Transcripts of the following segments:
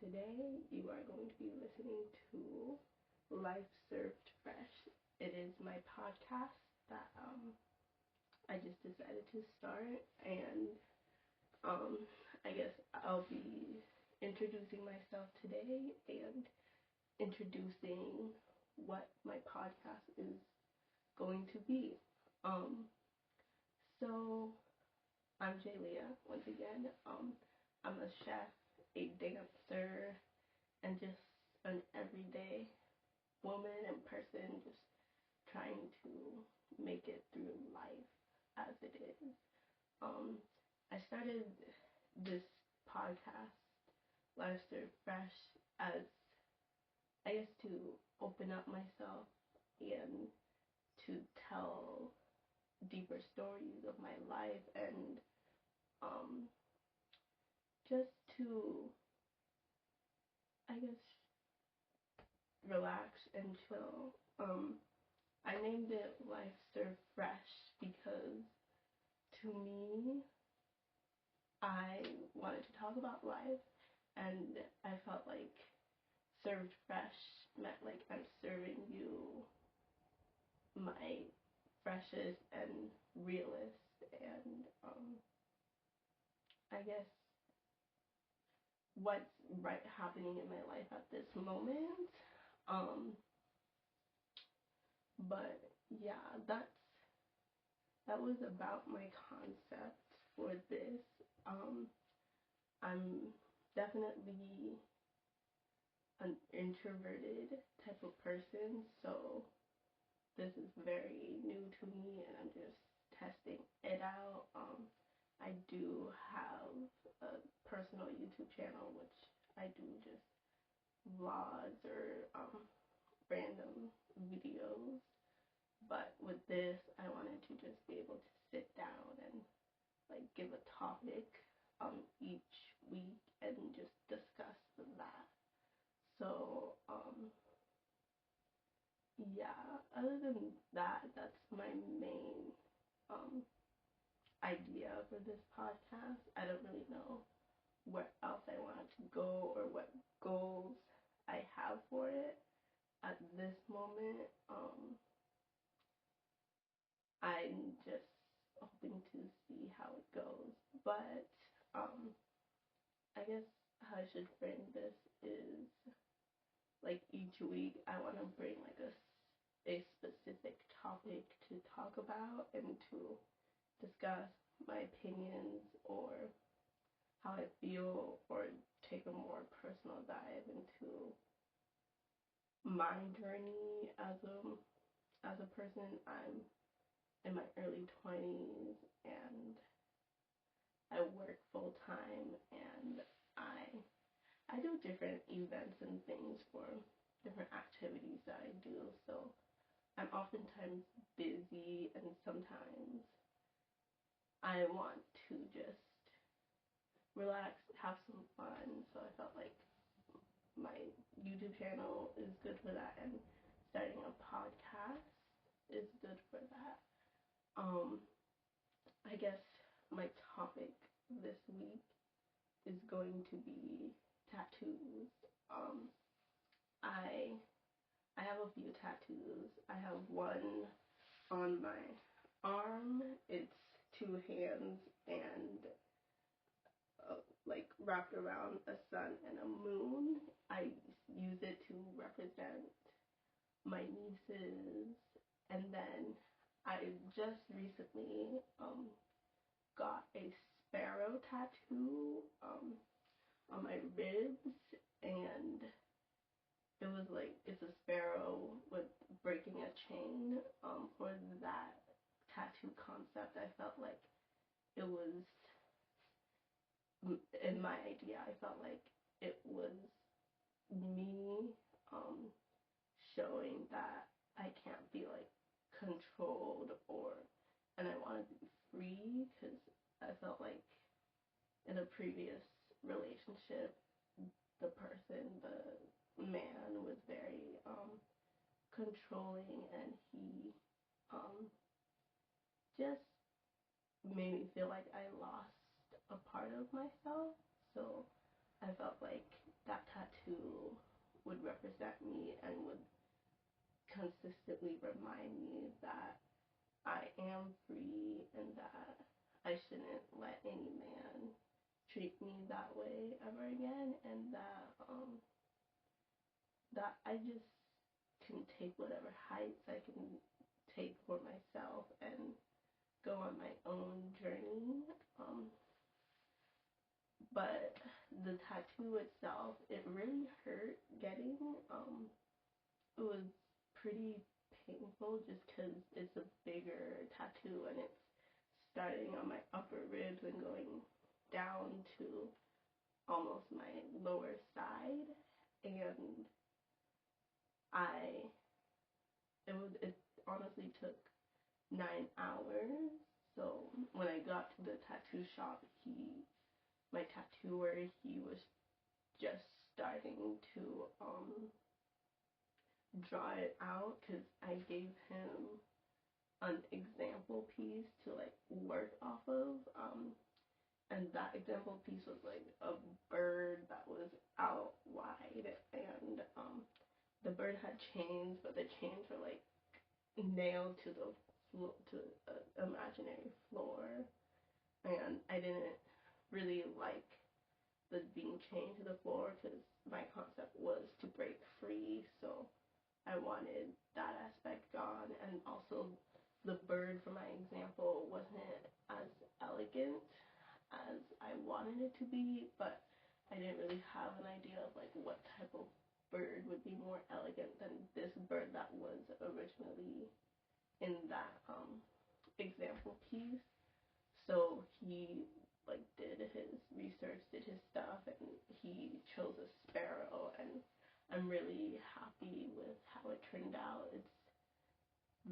today you are going to be listening to Life Served Fresh. It is my podcast that I just decided to start, and I guess I'll be introducing myself today and introducing what my podcast is going to be. So I'm Jaylia once again. I'm a chef, a dancer, and just an everyday woman and person just trying to make it through life as it is. I started this podcast, Life Served Fresh, as I guess to open up myself and to tell deeper stories of my life and just to, I guess, relax and chill. I named it Life Served Fresh because to me, I wanted to talk about life, and I felt like served fresh meant like I'm serving you my freshest and realest and I guess what's right happening in my life at this moment. But yeah, that was about my concept for this. I'm definitely an introverted type of person, so this is very new to me and I'm just testing it out. I do have a personal YouTube channel which I do just vlogs or random videos, but with this I wanted to just be able to sit down and like give a topic each week and just discuss that. So yeah, other than that, that's my main idea for this podcast. I don't really know where else I want it to go or what goals I have for it at this moment. I'm just hoping to see how it goes. But I guess how I should frame this is like each week I want to bring like a specific topic to talk about and to discuss my opinions or how I feel or take a more personal dive into my journey as a person. I'm in my early 20s and I work full time and I do different events and things for different activities that I do, so I'm oftentimes busy and sometimes I want to just relax, have some fun, so I felt like my YouTube channel is good for that and starting a podcast is good for that. I guess my topic this week is going to be tattoos. I have a few tattoos. I have one on my arm. It's two hands and like wrapped around a sun and a moon. I use it to represent my nieces. And then I just recently got a sparrow tattoo on my ribs, and it was like it's a sparrow with breaking a chain. For that tattoo concept, I felt like it was, in my idea, I felt like it was me showing that I can't be like controlled and I wanted to be free because I felt like in a previous relationship, the man was very controlling and he just made me feel like I lost a part of myself. So I felt like that tattoo would represent me and would consistently remind me that I am free and that I shouldn't let any man treat me that way ever again, and that I just can take whatever heights I can take for myself and go on my own journey. But the tattoo itself, it really hurt getting. It was pretty painful just because it's a bigger tattoo and it's starting on my upper ribs and going down to almost my lower side. And I, it honestly took 9 hours. So when I got to the tattoo shop, my tattooer, he was just starting to draw it out because I gave him an example piece to like work off of. And that example piece was like a bird that was out wide, and the bird had chains, but the chains were like nailed to the imaginary floor, and I didn't really like the being chained to the floor because my concept was to break free, so I wanted that aspect gone. And also the bird for my example wasn't as elegant as I wanted it to be, but I didn't really have an idea of like what type of bird would be more elegant than this bird that was originally in that example piece. So he like did his research, did his stuff, and he chose a sparrow, and I'm really happy with how it turned out. It's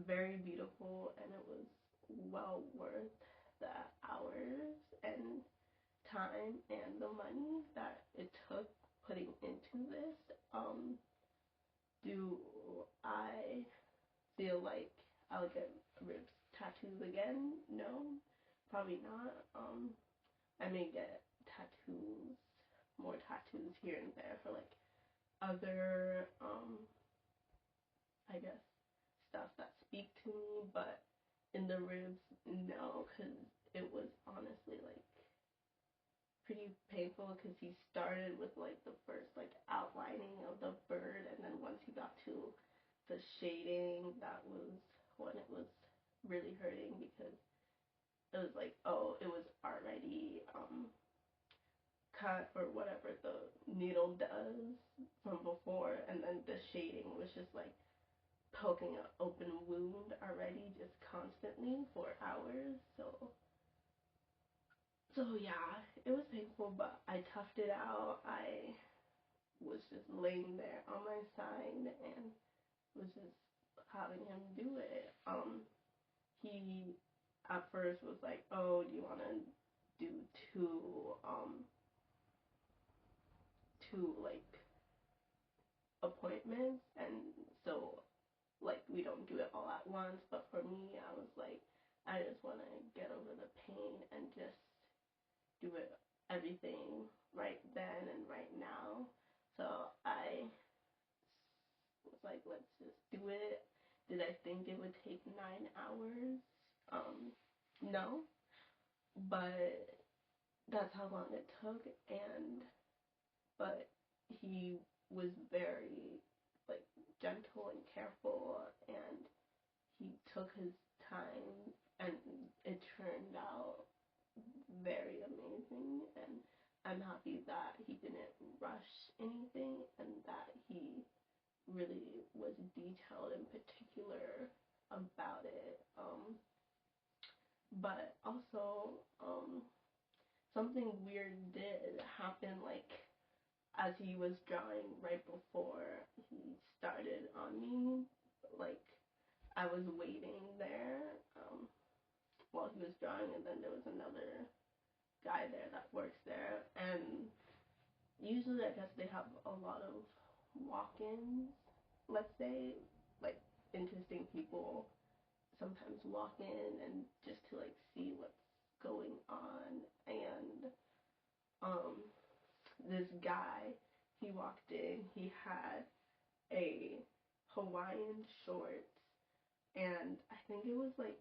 very beautiful, and it was well worth the hours and time and the money that it took putting into this. Do I feel like I'll get ribs tattoos again? No, probably not. I may get more tattoos here and there for like other, I guess, stuff that speak to me, but in the ribs, no, because it was honestly like pretty painful because he started with like the first like outlining of the bird, and then once he got to the shading, that was when it was really hurting because it was like, oh, it was already cut or whatever the needle does from before, and then the shading was just like poking an open wound already just constantly for hours. So yeah, it was painful, but I toughed it out. I was just laying there on my side and was just having him do it. He at first was like, "Oh, do you want to do two like appointments?" And so like we don't do it all at once. But for me, I was like, I just want to get over the pain and just do it everything right then and right now. So I was like, let's just do it. Did I think it would take 9 hours? No, but that's how long it took. But he was very like gentle and careful, and he took his time, and it turned out very amazing. And I'm happy that he didn't rush anything and that he really was detailed in particular about it. But also, something weird did happen, like, as he was drawing right before he started on me. Like, I was waiting there, while he was drawing, and then there was another guy there that works there, and usually I guess they have a lot of walk-ins, let's say, like, interesting people sometimes walk in and just to like see what's going on. And this guy, he walked in, he had a Hawaiian shorts, and I think it was like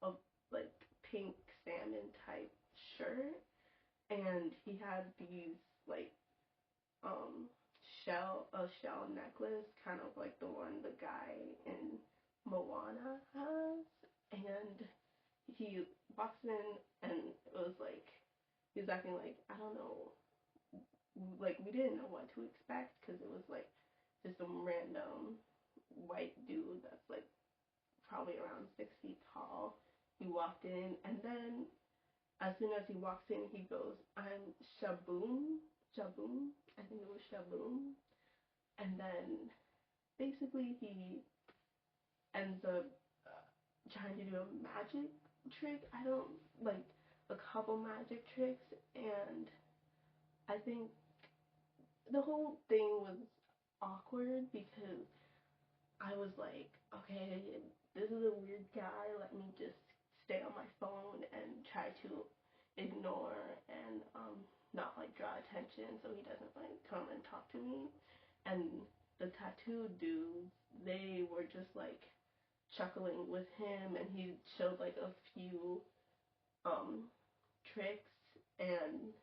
a like pink salmon type shirt, and he had these like um shell necklace, kind of like the one the guy in Moana has, and he walks in and it was like he was acting like, I don't know, like we didn't know what to expect because it was like just some random white dude that's like probably around 6 feet tall. He walked in, and then as soon as he walks in, he goes, "I'm Shaboom, Shaboom." I think it was Shaboom, and then basically he ends up trying to do a magic trick. I don't like a couple magic tricks, and I think the whole thing was awkward because I was like, okay, this is a weird guy. Let me just stay on my phone and try to ignore and not like draw attention so he doesn't like come and talk to me. And the tattoo dudes, they were just like chuckling with him, and he showed like a few um tricks, and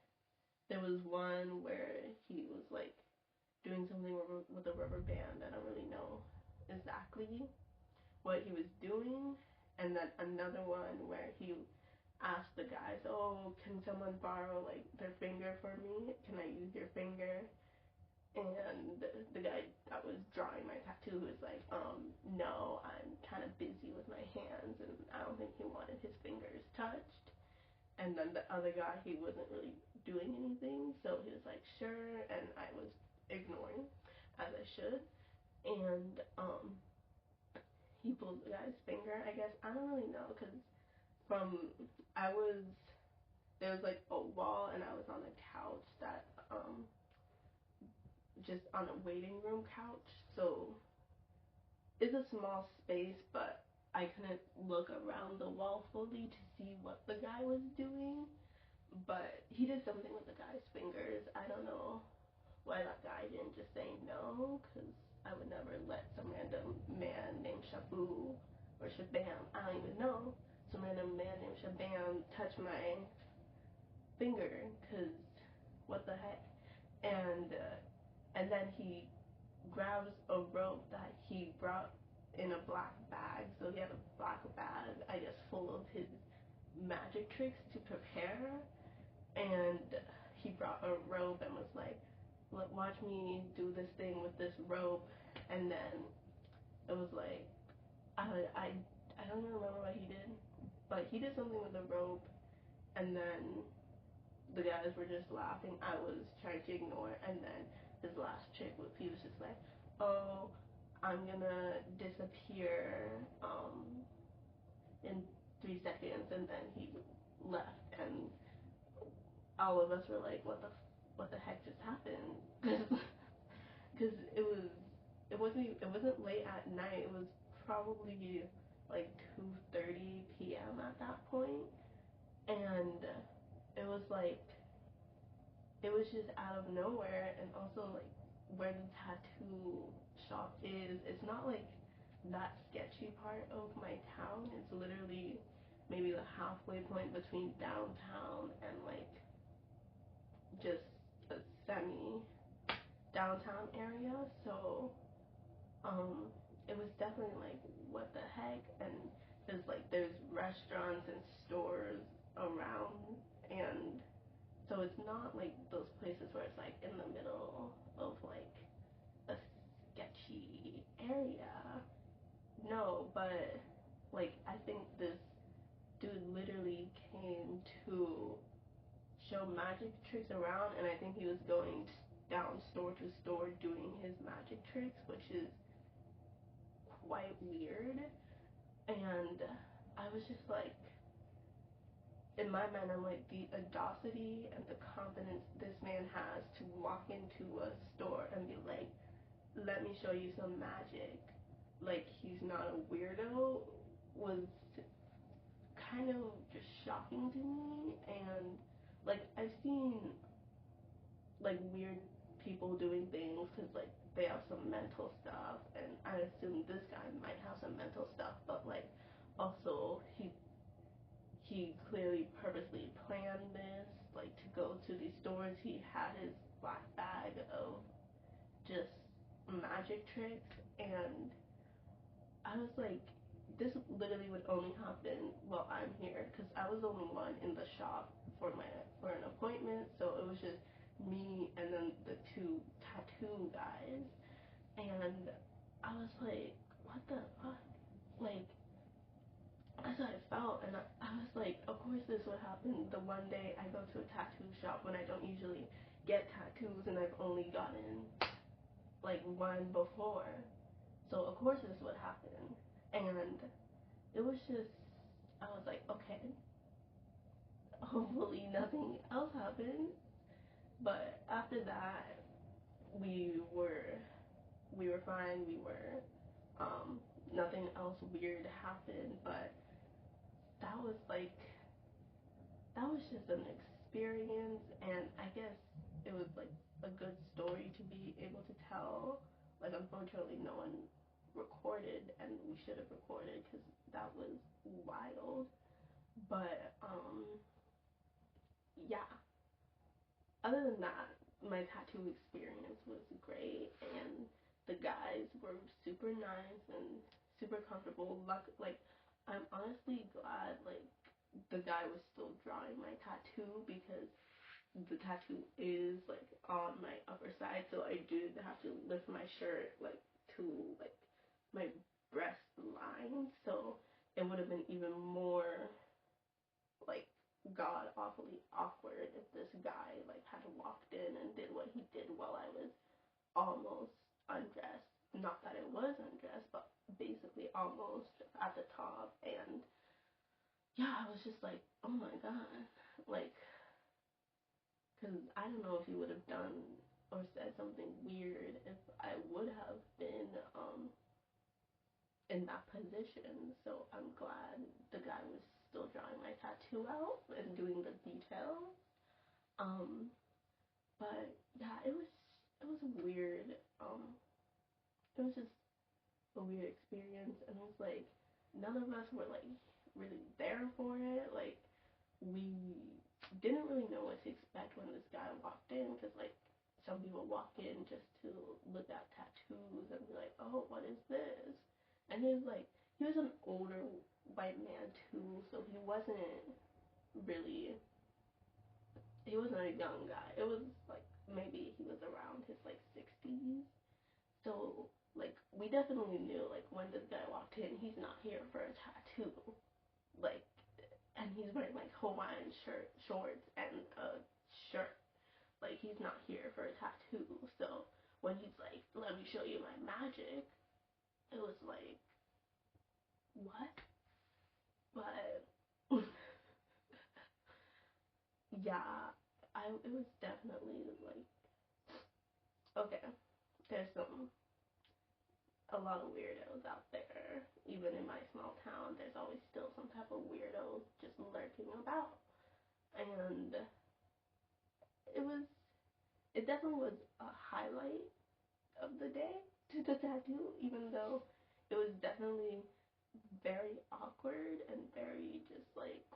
there was one where he was like doing something with a rubber band. I don't really know exactly what he was doing. And then another one where he asked the guys, "Oh, can someone borrow like their finger for me? Can I use your finger?" And the guy that was drawing my tattoo was like, no, I'm kind of busy with my hands, and I don't think he wanted his fingers touched. And then the other guy, he wasn't really doing anything, so he was like, sure, and I was ignoring, as I should. And he pulled the guy's finger, I guess. I don't really know, because from, I was, there was like a wall, and I was on a couch that, just on a waiting room couch, so it's a small space, but I couldn't look around the wall fully to see what the guy was doing. But he did something with the guy's fingers. I don't know why that guy didn't just say no, because I would never let some random man named Shabu or Shabam, I don't even know, some random man named Shabam touch my finger, because what the heck. And then he grabs a rope that he brought in a black bag. So he had a black bag, I guess, full of his magic tricks to prepare. And he brought a rope and was like, watch me do this thing with this rope. And then it was like, I don't even remember what he did, but he did something with the rope. And then the guys were just laughing. I was trying to ignore, and then his last trick was he was just like, "Oh, I'm gonna disappear in 3 seconds," and then he left, and all of us were like, what the heck just happened?" Because it wasn't late at night. It was probably like 2:30 p.m. at that point, and it was like it was just out of nowhere. And also like where the tattoo shop is, it's not like that sketchy part of my town. It's literally maybe the halfway point between downtown and like just a semi downtown area. So it was definitely like, what the heck. And there's restaurants and stores around, and so it's not like those places where it's like in the middle of like a sketchy area. No, but like I think this dude literally came to show magic tricks around, and I think he was going down store to store doing his magic tricks, which is quite weird. And I was just like, in my mind, I'm like, the audacity and the confidence this man has to walk into a store and be like, let me show you some magic, like he's not a weirdo, was kind of just shocking to me. And like I've seen like weird people doing things because like they have some mental stuff, and I assume this guy might have some mental stuff, but like also he clearly purposely planned this, like to go to these stores. He had his black bag of just magic tricks, and I was like, this literally would only happen while I'm here, because I was the only one in the shop for an appointment, so it was just me and then the two tattoo guys, and I was like, what the fuck, like that's how I felt, and I was like, of course this would happen the one day I go to a tattoo shop when I don't usually get tattoos, and I've only gotten like one before, so of course this would happen, and it was just, I was like, okay, hopefully nothing else happens, but after that, we were fine, nothing else weird happened, but that was like, that was just an experience, and I guess it was like a good story to be able to tell. Like, unfortunately, no one recorded, and we should have recorded because that was wild. But yeah. Other than that, my tattoo experience was great, and the guys were super nice and super comfortable. Like, I'm honestly glad like the guy was still drawing my tattoo, because the tattoo is like on my upper side, so I did have to lift my shirt like to like my breast line, so it would have been even more like god awfully awkward if this guy like had walked in and did what he did while I was almost undressed. Not that it was undressed, but basically almost at the top. And yeah, I was just like, oh my god, like, because I don't know if he would have done or said something weird if I would have been in that position. So I'm glad the guy was still drawing my tattoo out and doing the details. Um, but yeah, it was weird. It was just a weird experience, and it was like none of us were like really there for it. Like, we didn't really know what to expect when this guy walked in, because like some people walk in just to look at tattoos and be like, oh, what is this? And he was an older white man too, so really he wasn't a young guy. It was like maybe he was around his like 60s. So like we definitely knew like when this guy walked in, he's not here for a tattoo. Like, and he's wearing like Hawaiian shorts and a shirt. Like, he's not here for a tattoo. So when he's like, let me show you my magic, it was like, what? But yeah, it was definitely like, okay, there's a lot of weirdos out there. Even in my small town, there's always still some type of weirdo just lurking about. And it definitely was a highlight of the day to the tattoo, even though it was definitely very awkward and very just like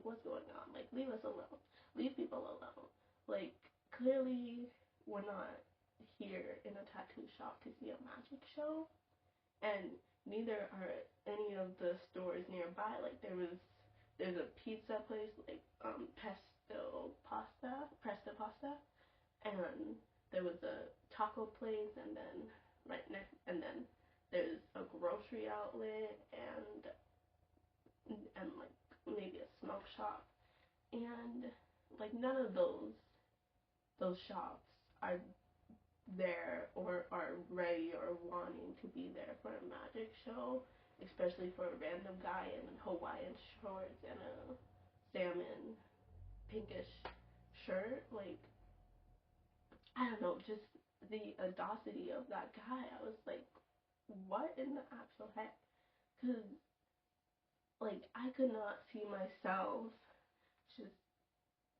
what's going on? Like, leave us alone. Leave people alone. Like, clearly we're not here in a tattoo shop to see a magic show, and neither are any of the stores nearby. Like, there's a pizza place like Presto Pasta, and there was a taco place, and then right next, and then there's a grocery outlet, and like maybe a smoke shop, and like none of those shops are there or are ready or wanting to be there for a magic show, especially for a random guy in Hawaiian shorts and a salmon pinkish shirt. Like, I don't know, just the audacity of that guy. I was like, what in the actual heck? Because, like, I could not see myself just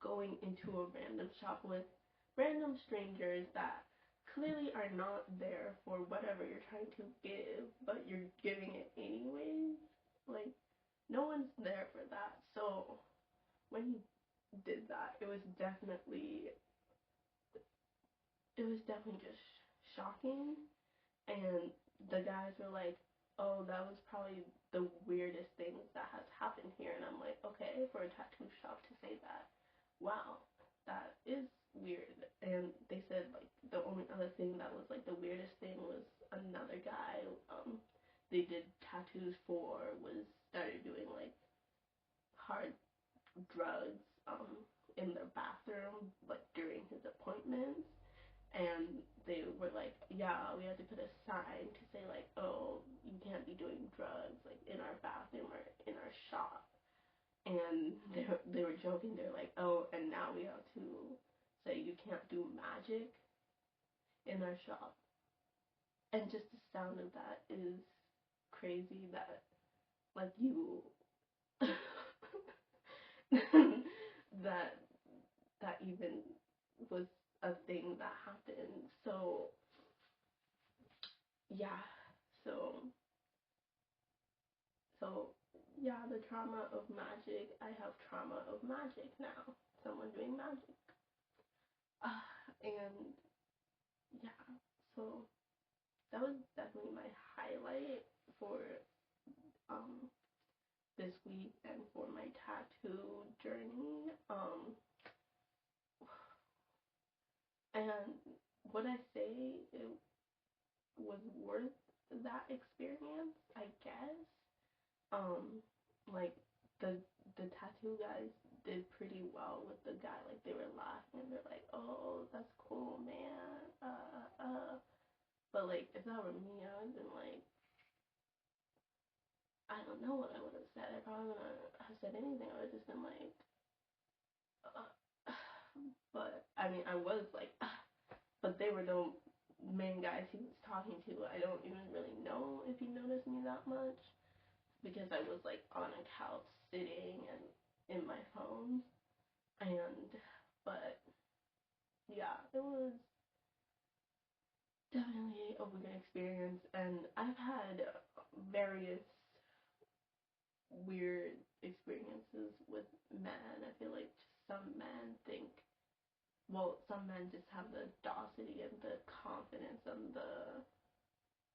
going into a random shop with random strangers that clearly are not there for whatever you're trying to give, but you're giving it anyways. Like, no one's there for that. So when he did that, it was definitely just shocking. And the guys were like, "Oh, that was probably the weirdest thing that has happened here." And I'm like, okay, for a tattoo shop to say that, wow, that is weird. And they said like the only other thing that was like the weirdest thing was another guy they did tattoos for was started doing like hard drugs in their bathroom like during his appointments, and they were like, yeah, we had to put a sign to say like, oh, you can't be doing drugs like in our bathroom or in our shop. And they were joking. They're like, oh, and now we have to say you can't do magic in our shop. And just the sound of that is crazy. That like you that that even was a thing that happened. So yeah, so so yeah, the trauma of magic. I have trauma of magic now. Someone doing magic. And yeah, so that was definitely my highlight for um this week and for my tattoo journey. And would I say it was worth that experience? I guess. Um, like the tattoo guys did pretty well with the guy. Like they were laughing. They're like, "Oh, that's cool, man." But like if that were me, I would have been like, I don't know what I would have said. I probably wouldn't have said anything. I would have just been like, but I mean, I was like, but they were the main guys he was talking to. I don't even really know if he noticed me that much because I was like on a couch sitting and in my phone. And but yeah, it was definitely a weird experience, and I've had various weird experiences with men. I feel like some men think, well, some men just have the audacity and the confidence and the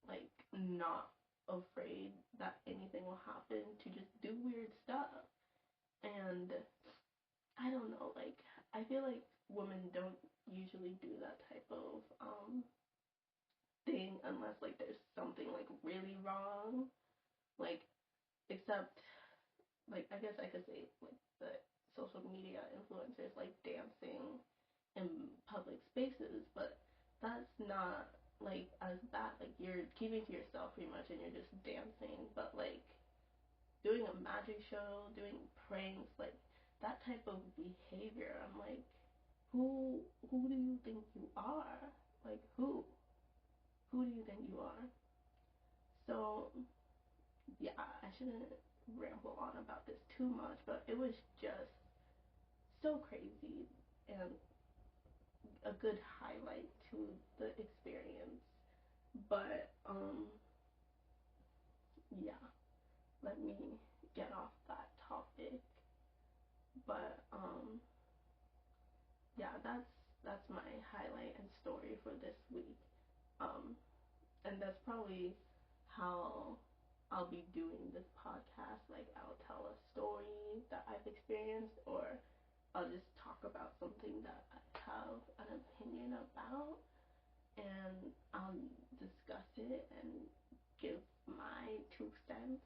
like not afraid that anything will happen to just do weird stuff. And I don't know, like I feel like women don't usually do that type of thing unless like there's something like really wrong. Like except like I guess I could say like the social media influencers like dancing in public spaces, but that's not like as bad. Like you're keeping to yourself pretty much and you're just dancing. But like doing a magic show, doing pranks, like that type of behavior, I'm like, who do you think you are? Like who do you think you are? So yeah, I shouldn't ramble on about this too much, but it was just so crazy and a good highlight to the experience. But yeah, let me get off that topic. But yeah, that's my highlight and story for this week. Um and that's probably how I'll be doing this podcast. Like I'll tell a story that I've experienced, or I'll just talk about something that I have an opinion about, and I'll discuss it and give my 2 cents,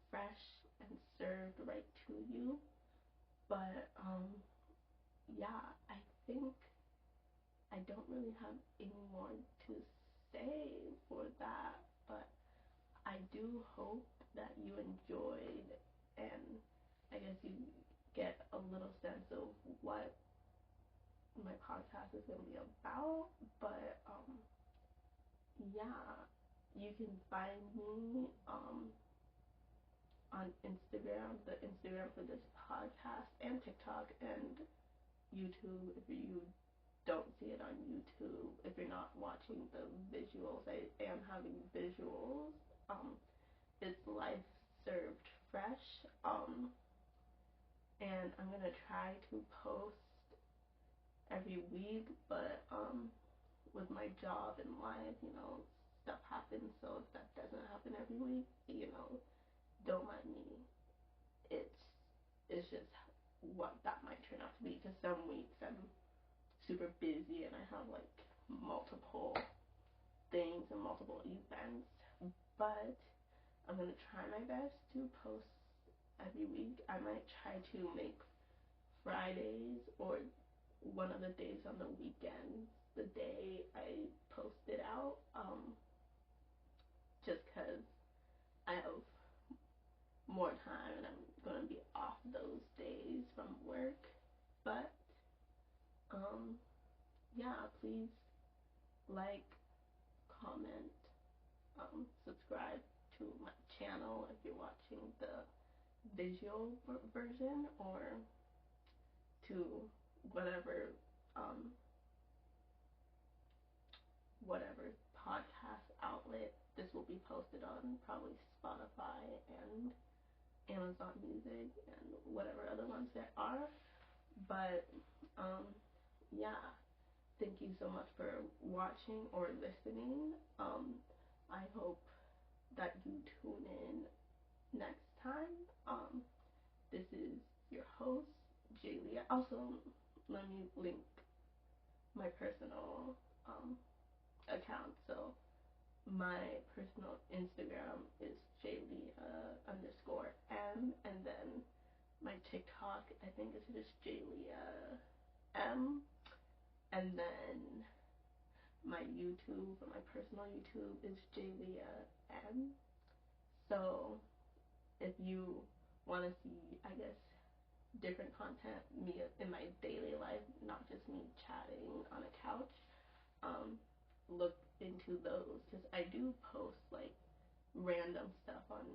fresh and served right to you. But yeah, I think I don't really have any more to say for that. But I do hope that you enjoyed, and I guess you get a little sense of what my podcast is going to be about. But yeah, you can find me on Instagram, the Instagram for this podcast, and TikTok and YouTube if you don't see it on YouTube, if you're not watching the visuals, I am having visuals. It's life served fresh. And I'm gonna try to post every week, but with my job and life, stuff happens. So if that doesn't happen every week, don't mind me. It's just what that might turn out to be. Because some weeks I'm super busy and I have like multiple things and multiple events, but I'm gonna try my best to post every week. I might try to make Fridays or one of the days on the weekend the day I post it out, just because I have more time and I'm gonna be off those days from work. But yeah, please like, comment, subscribe to my channel if you're watching the visual version, or to whatever um, whatever podcast outlet this will be posted on, probably Spotify and Amazon Music and whatever other ones there are. But yeah, thank you so much for watching or listening. I hope that you tune in next time. This is your host, Jaylia. Also, let me link my personal account. So my personal Instagram is Jaylia_M, and then my TikTok, I think it's just JayliaM, and then my YouTube, my personal YouTube is JayliaM. So if you want to see, I guess, different content, me in my daily life, not just me chatting on a couch, look into those, because I do post like random stuff on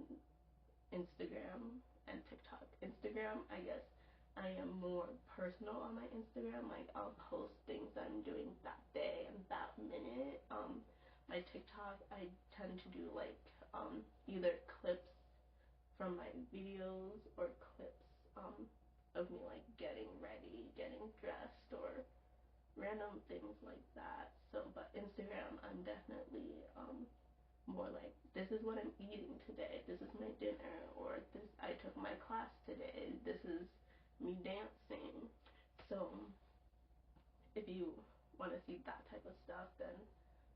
Instagram and TikTok. Instagram, I guess I am more personal on my Instagram. Like, I'll post things I'm doing that day and that minute. My TikTok, I tend to do like either clips from my videos or clips of me like getting ready, getting dressed, or random things like that. So, but Instagram, I'm definitely more like, this is what I'm eating today, this is my dinner, or this, I took my class today, this is me dancing. So if you want to see that type of stuff, then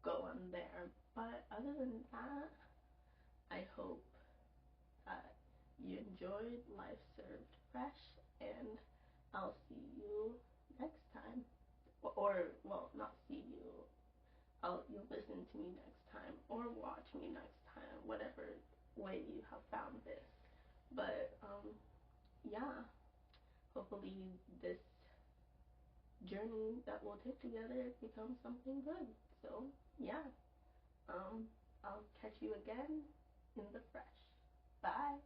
go on there. But other than that, I hope that you enjoyed Life Served Fresh, and I'll see you next time. Or well, not see you. You'll listen to me next time, or watch me next time, whatever way you have found this. But yeah, hopefully this journey that we'll take together becomes something good. So yeah, I'll catch you again in the fresh. Bye.